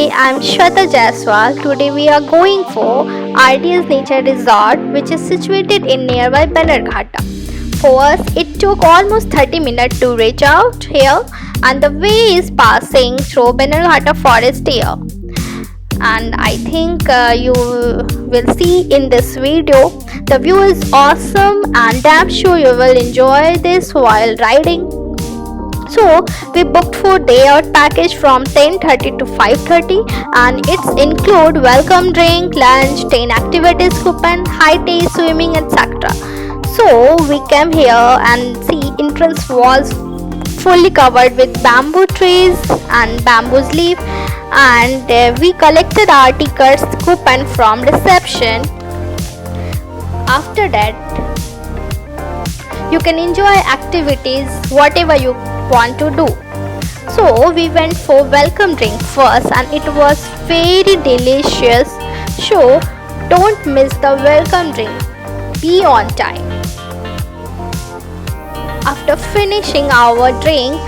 Hi, I'm Shweta Jaiswal. Today we are going for RDS Nature Resort, which is situated in nearby Bannerghatta. For us, it took almost 30 minutes to reach out here, and the way is passing through Bannerghatta forest here. And I think you will see in this video. The view is awesome, and I'm sure you will enjoy this while riding. So we booked for day out package from 10:30 to 5:30, and it's include welcome drink, lunch, 10 activities coupon, high tea, swimming, etc. So we came here and see entrance was fully covered with bamboo trees and bamboo leaf, and we collected our tickets coupon from reception. After that, you can enjoy activities whatever you want to do. So we went for welcome drink first, and it was very delicious. So don't miss the welcome drink. Be on time. After finishing our drink,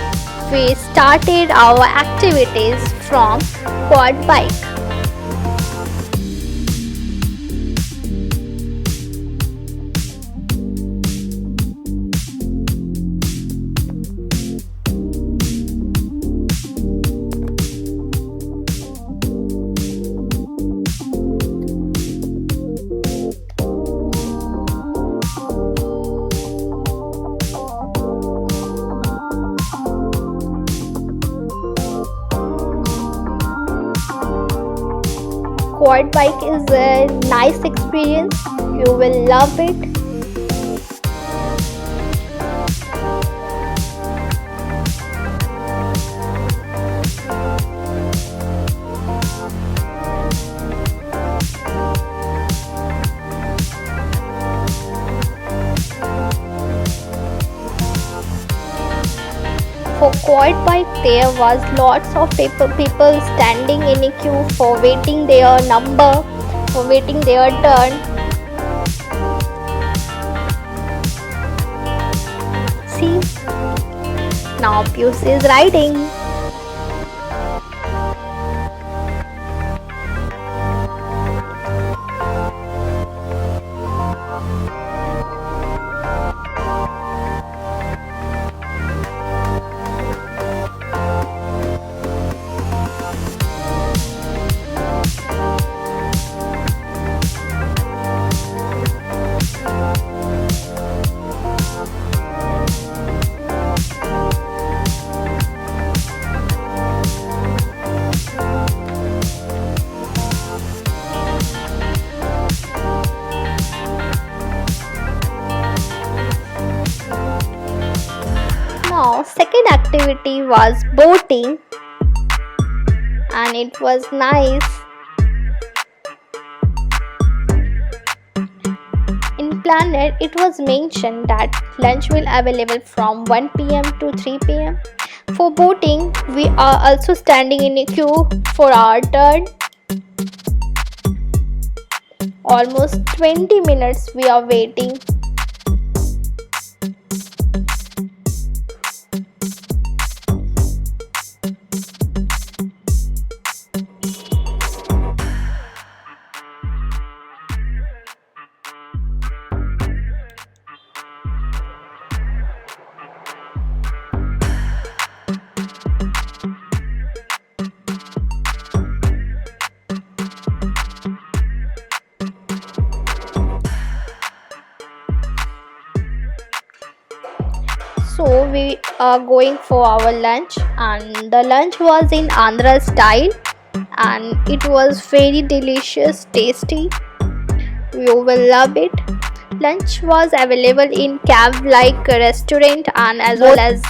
we started our activities from quad bike. Quad bike is a nice experience. You will love it. For quad bike, there was lots of people standing in a queue for waiting their number, for waiting their turn. See, now Pius is riding. Now, second activity was boating, and it was nice. In Planet, it was mentioned that lunch will available from 1 p.m. to 3 p.m. For boating, we are also standing in a queue for our turn. Almost 20 minutes we are waiting. So we are going for our lunch, and the lunch was in Andhra style, and it was very delicious, tasty. You will love it. Lunch was available in cab-like restaurant, and as well as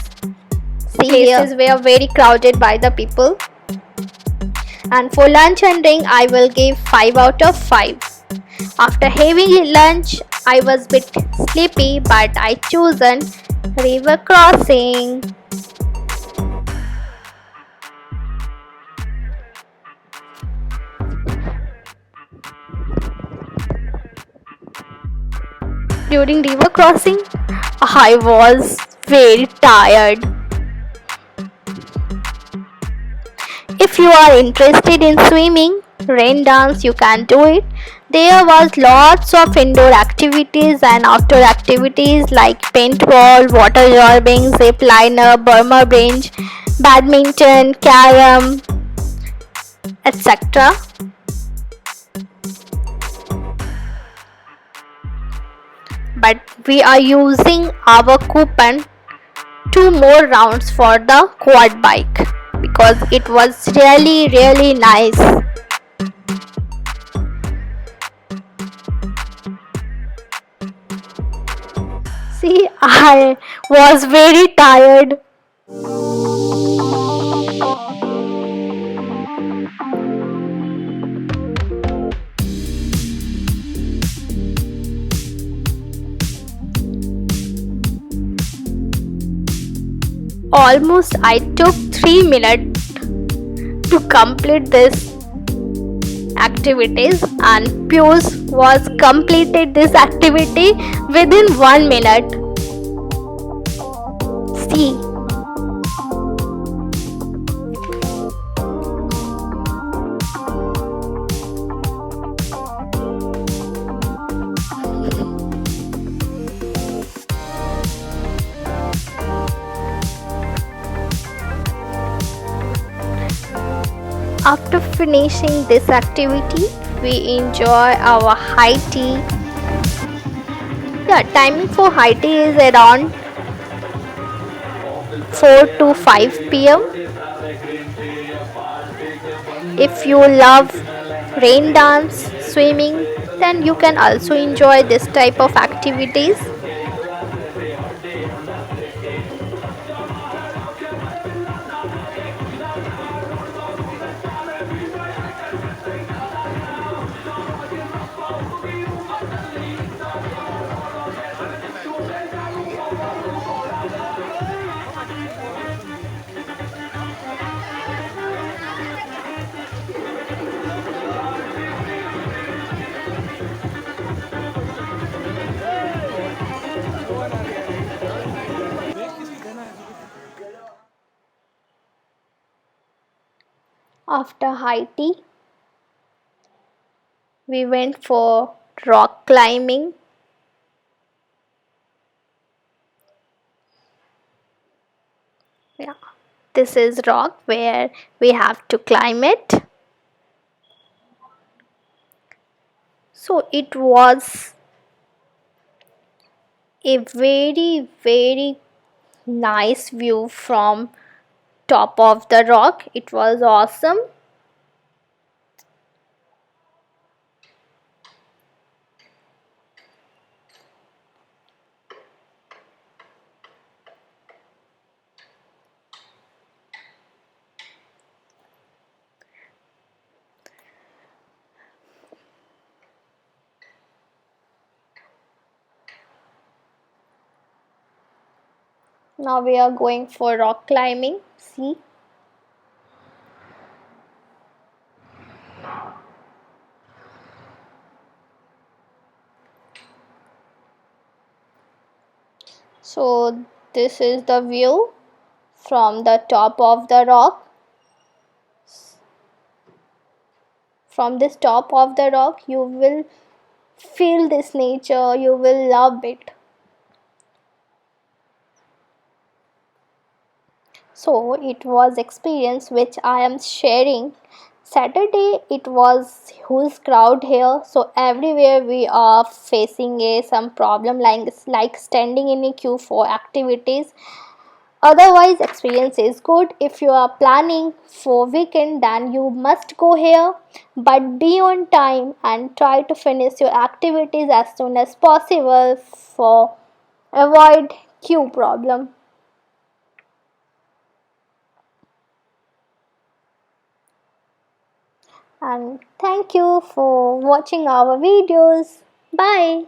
places were very crowded by the people. And for lunch and drink, I will give 5 out of 5. After having lunch, I was a bit sleepy, but I chosen river crossing. During river crossing, I was very tired. If you are interested in swimming, rain dance, you can do it. There was lots of indoor activities and outdoor activities like paintball, water jogging, zip liner, Burma Bridge, badminton, carom, etc. But we are using our coupon 2 more rounds for the quad bike because it was really nice. See, I was very tired. Almost I took 3 minutes to complete this activities, and Pius was completed this activity within 1 minute. See, after finishing this activity, we enjoy our high tea. Yeah, timing for high tea is around 4 to 5 p.m. If you love rain dance, swimming, then you can also enjoy this type of activities. After high tea, we went for rock climbing. Yeah, this is rock where we have to climb it. So it was a very nice view from top of the rock. It was awesome. Now we are going for rock climbing. See, so this is the view from the top of the rock. From this top of the rock, you will feel this nature, you will love it. So it was experience which I am sharing. Saturday it was huge crowd here, so everywhere we are facing some problem like standing in a queue for activities. Otherwise, experience is good. If you are planning for weekend, then you must go here, but be on time and try to finish your activities as soon as possible for avoid queue problem. And thank you for watching our videos. Bye.